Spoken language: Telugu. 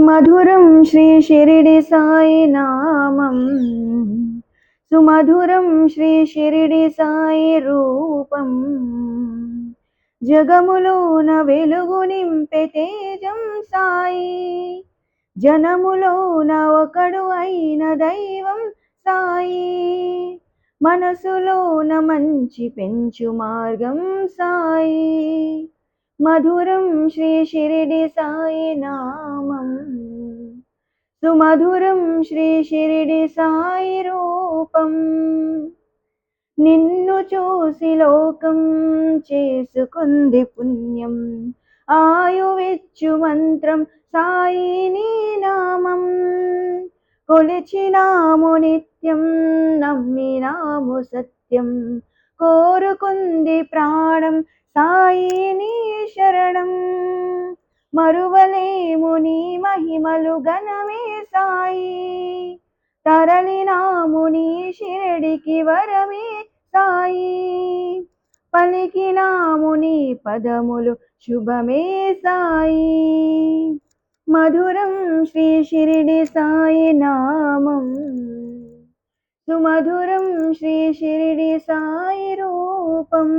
మధురం శ్రీ షిరిడి సాయి నామం, సుమధురం శ్రీ షిరిడి సాయి రూపం. జగములోన వెలుగు నింపె తేజం సాయి, జనములోన ఒకడు అయిన దైవం సాయి. మనసులోన మంచి పెంచు మార్గం సాయి, మధురం శ్రీ షిరిడి సాయి నామం, సుమధురం శ్రీ షిరిడి సాయి రూపం. నిన్ను చూసి లోకం చేసుకుంది పుణ్యం, ఆయువిచ్చు మంత్రం సాయి నీ నామం. కొలిచినాము నిత్యం, నమ్మినాము సత్యం, కోరుకుంది ప్రాణం సాయి నీ శరణం. మరువలేము నీ మహిమలు ఘనమే సాయి, తరలినాము నీ షిరిడికి వరమే సాయి. పలికినాము నీ పదములు శుభమే సాయి, మధురం శ్రీ షిరిడి సాయి నామం, సుమధురం శ్రీ షిరిడి సాయి రూపం.